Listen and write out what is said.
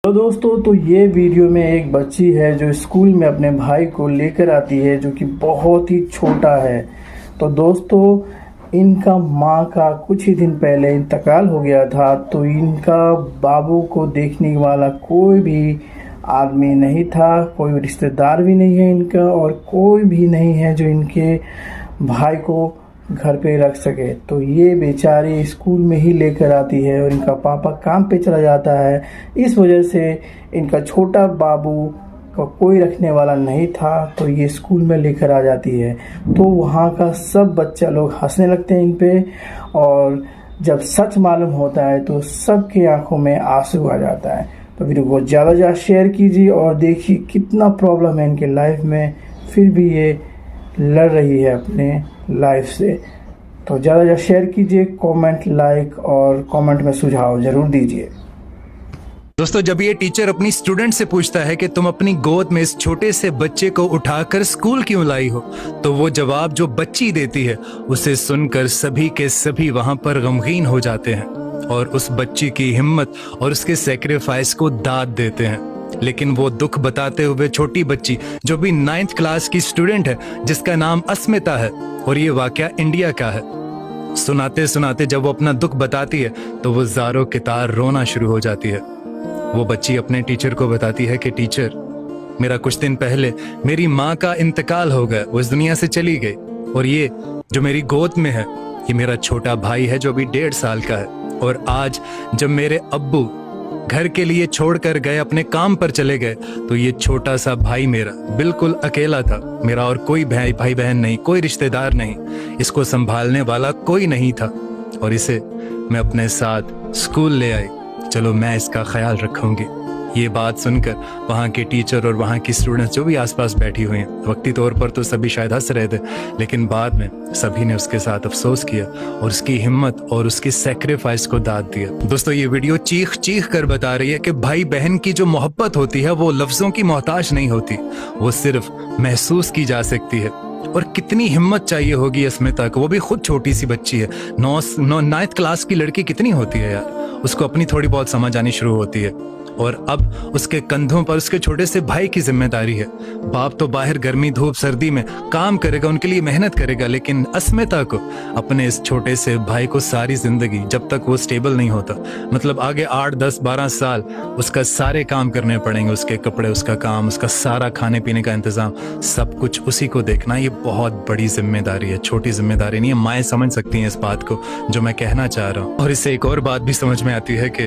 तो दोस्तों, तो ये वीडियो में एक बच्ची है जो स्कूल में अपने भाई को लेकर आती है, जो कि बहुत ही छोटा है। तो दोस्तों, इनका माँ का कुछ ही दिन पहले इंतकाल हो गया था। तो इनका बाबू को देखने वाला कोई भी आदमी नहीं था, कोई रिश्तेदार भी नहीं है इनका, और कोई भी नहीं है जो इनके भाई को घर पे रख सके। तो ये बेचारी स्कूल में ही लेकर आती है, और इनका पापा काम पे चला जाता है। इस वजह से इनका छोटा बाबू का कोई रखने वाला नहीं था, तो ये स्कूल में लेकर आ जाती है। तो वहाँ का सब बच्चा लोग हंसने लगते हैं इन पे, और जब सच मालूम होता है तो सबके आंखों में आंसू आ जाता है। तो वीडियो को ज़्यादा शेयर कीजिए और देखिए कितना प्रॉब्लम है इनके लाइफ में, फिर भी ये लड़ रही है अपने लाइफ से। तो ज़्यादा शेयर कीजिए, कमेंट, लाइक और कमेंट में सुझाव ज़रूर दीजिए। दोस्तों, जब ये टीचर अपनी स्टूडेंट से पूछता है कि तुम अपनी गोद में इस छोटे से बच्चे को उठाकर स्कूल क्यों लाई हो, तो वो जवाब जो बच्ची देती है उसे सुनकर सभी के सभी वहां पर गमगीन हो जाते हैं और उस बच्ची की हिम्मत और उसके सेक्रीफाइस को दाद देते हैं। लेकिन वो दुख बताते हुए छोटी बच्ची जो भी 9th क्लास की स्टूडेंट है, जिसका नाम अस्मिता है, और ये वाकया इंडिया का है, सुनाते सुनाते जब वो अपना दुख बताती है तो वो ज़ारों के तार रोना शुरू हो जाती है। वो बच्ची अपने टीचर को बताती है कि टीचर, मेरा कुछ दिन पहले मेरी माँ का इंतकाल हो गया, वो इस दुनिया से चली गई, और ये जो मेरी गोद में है ये मेरा छोटा भाई है जो अभी 1.5 साल का है। और आज जब मेरे अब्बू घर के लिए छोड़कर गए, अपने काम पर चले गए, तो ये छोटा सा भाई मेरा बिल्कुल अकेला था। मेरा और कोई भाई बहन नहीं, कोई रिश्तेदार नहीं, इसको संभालने वाला कोई नहीं था, और इसे मैं अपने साथ स्कूल ले आई। चलो मैं इसका ख्याल रखूंगी। ये बात सुनकर वहाँ के टीचर और वहाँ की स्टूडेंट्स जो भी आसपास बैठी हुई हैं, वक्ती तौर पर तो सभी शायद हंस रहे थे, लेकिन बाद में सभी ने उसके साथ अफसोस किया और उसकी हिम्मत और उसकी सेक्रीफाइस को दाद दिया। दोस्तों, ये वीडियो चीख चीख कर बता रही है कि भाई बहन की जो मोहब्बत होती है वो लफ्जों की मोहताज नहीं होती, वो सिर्फ महसूस की जा सकती है। और कितनी हिम्मत चाहिए होगी अस्मिता को, वो भी खुद छोटी सी बच्ची है। 9th क्लास की लड़की कितनी होती है यार, उसको अपनी थोड़ी बहुत समझ आनी शुरू होती है, और अब उसके कंधों पर उसके छोटे से भाई की जिम्मेदारी है। बाप तो बाहर गर्मी धूप सर्दी में काम करेगा, उनके लिए मेहनत करेगा, लेकिन अस्मिता को अपने इस छोटे से भाई को सारी जिंदगी, जब तक वो स्टेबल नहीं होता, मतलब आगे 8, 10, 12 साल उसका सारे काम करने पड़ेंगे, उसके कपड़े, उसका काम, उसका सारा खाने पीने का इंतजाम, सब कुछ उसी को देखना। ये बहुत बड़ी जिम्मेदारी है, छोटी जिम्मेदारी नहीं है। माएँ समझ सकती हैं इस बात को जो मैं कहना चाह रहा हूँ। और इससे एक और बात भी समझ में आती है कि